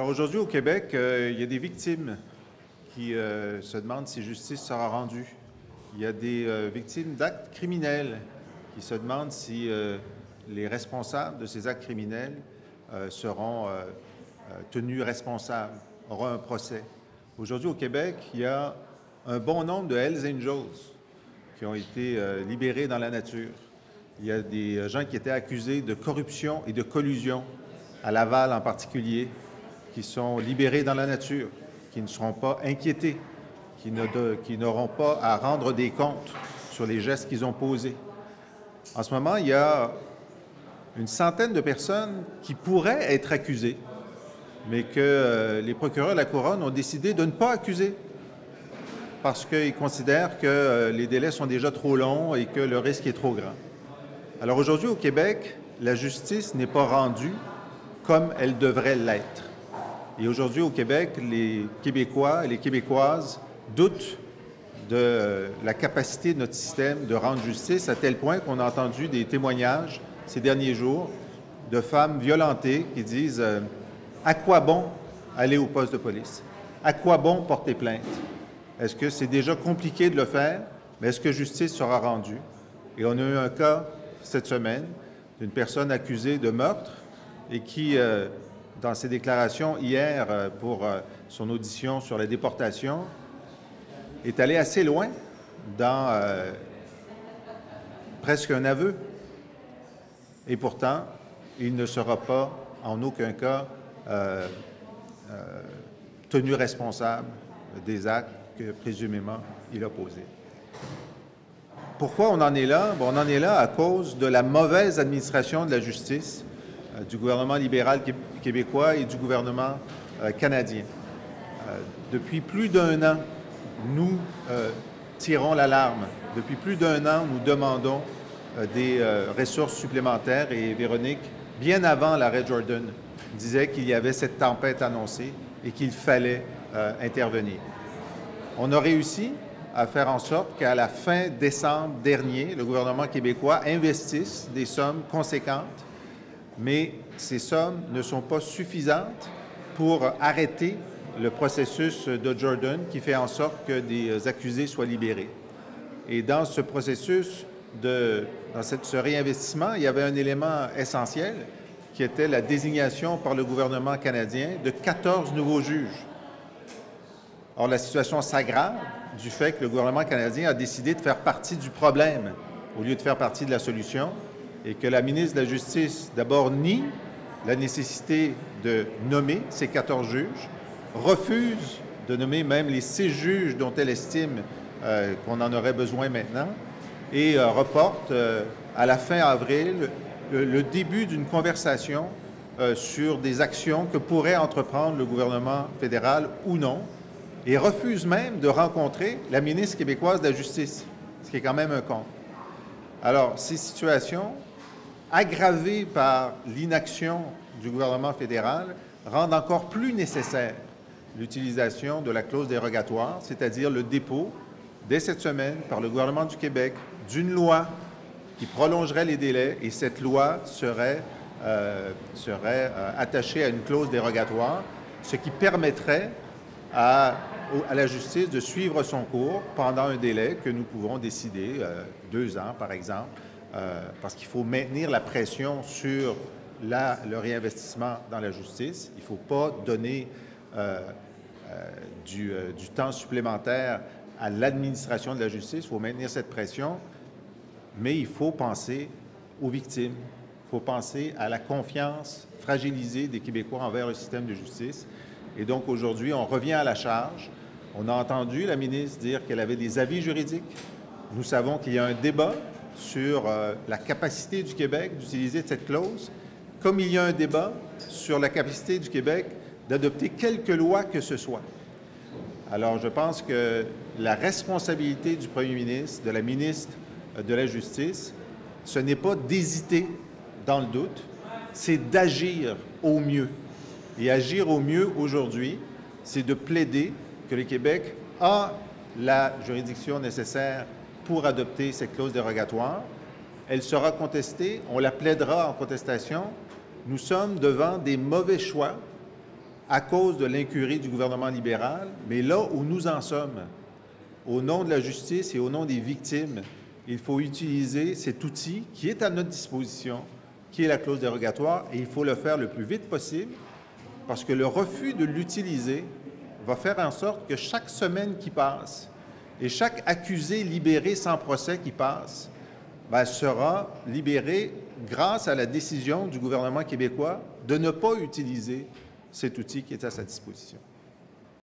Alors aujourd'hui au Québec, il y a des victimes qui se demandent si justice sera rendue. Il y a des victimes d'actes criminels qui se demandent si les responsables de ces actes criminels seront tenus responsables, auront un procès. Aujourd'hui au Québec, il y a un bon nombre de Hells Angels qui ont été libérés dans la nature. Il y a des gens qui étaient accusés de corruption et de collusion, à Laval en particulier, qui sont libérés dans la nature, qui ne seront pas inquiétés, qui n'auront pas à rendre des comptes sur les gestes qu'ils ont posés. En ce moment, il y a une centaine de personnes qui pourraient être accusées, mais que les procureurs de la Couronne ont décidé de ne pas accuser parce qu'ils considèrent que les délais sont déjà trop longs et que le risque est trop grand. Alors aujourd'hui, au Québec, la justice n'est pas rendue comme elle devrait l'être. Et aujourd'hui, au Québec, les Québécois et les Québécoises doutent de la capacité de notre système de rendre justice, à tel point qu'on a entendu des témoignages ces derniers jours de femmes violentées qui disent « À quoi bon aller au poste de police? À quoi bon porter plainte? Est-ce que c'est déjà compliqué de le faire, mais est-ce que justice sera rendue? » Et on a eu un cas cette semaine d'une personne accusée de meurtre et qui, dans ses déclarations hier pour son audition sur la déportation, est allée assez loin dans presque un aveu. Et pourtant, il ne sera pas en aucun cas tenu responsable des actes que présumément il a posés. Pourquoi on en est là? Bon, on en est là à cause de la mauvaise administration de la justice du gouvernement libéral québécois et du gouvernement canadien. Depuis plus d'un an, nous tirons l'alarme. Depuis plus d'un an, nous demandons des ressources supplémentaires et Véronique, bien avant l'arrêt Jordan, disait qu'il y avait cette tempête annoncée et qu'il fallait intervenir. On a réussi à faire en sorte qu'à la fin décembre dernier, le gouvernement québécois investisse des sommes conséquentes, mais ces sommes ne sont pas suffisantes pour arrêter le processus de Jordan qui fait en sorte que des accusés soient libérés. Et dans ce processus, dans ce réinvestissement, il y avait un élément essentiel qui était la désignation par le gouvernement canadien de 14 nouveaux juges. Or, la situation s'aggrave du fait que le gouvernement canadien a décidé de faire partie du problème au lieu de faire partie de la solution et que la ministre de la Justice, d'abord, nie la nécessité de nommer ces 14 juges, refuse de nommer même les 6 juges dont elle estime qu'on en aurait besoin maintenant et reporte à la fin avril le début d'une conversation sur des actions que pourrait entreprendre le gouvernement fédéral ou non, et refuse même de rencontrer la ministre québécoise de la Justice, ce qui est quand même un compte. Alors, ces situations, aggravées par l'inaction du gouvernement fédéral, rendent encore plus nécessaire l'utilisation de la clause dérogatoire, c'est-à-dire le dépôt, dès cette semaine, par le gouvernement du Québec, d'une loi qui prolongerait les délais, et cette loi serait attachée à une clause dérogatoire, ce qui permettrait à la justice de suivre son cours pendant un délai que nous pouvons décider, 2 ans par exemple, parce qu'il faut maintenir la pression sur le réinvestissement dans la justice. Il ne faut pas donner du temps supplémentaire à l'administration de la justice, il faut maintenir cette pression, mais il faut penser aux victimes, il faut penser à la confiance fragilisée des Québécois envers le système de justice. Et donc, aujourd'hui, on revient à la charge. On a entendu la ministre dire qu'elle avait des avis juridiques. Nous savons qu'il y a un débat sur la capacité du Québec d'utiliser cette clause, comme il y a un débat sur la capacité du Québec d'adopter quelque loi que ce soit. Alors, je pense que la responsabilité du premier ministre, de la ministre de la Justice, ce n'est pas d'hésiter dans le doute, c'est d'agir au mieux. Et agir au mieux aujourd'hui, c'est de plaider que le Québec a la juridiction nécessaire pour adopter cette clause dérogatoire. Elle sera contestée, on la plaidera en contestation. Nous sommes devant des mauvais choix à cause de l'incurie du gouvernement libéral, mais là où nous en sommes, au nom de la justice et au nom des victimes, il faut utiliser cet outil qui est à notre disposition, qui est la clause dérogatoire, et il faut le faire le plus vite possible, parce que le refus de l'utiliser va faire en sorte que chaque semaine qui passe et chaque accusé libéré sans procès qui passe sera libéré grâce à la décision du gouvernement québécois de ne pas utiliser cet outil qui est à sa disposition.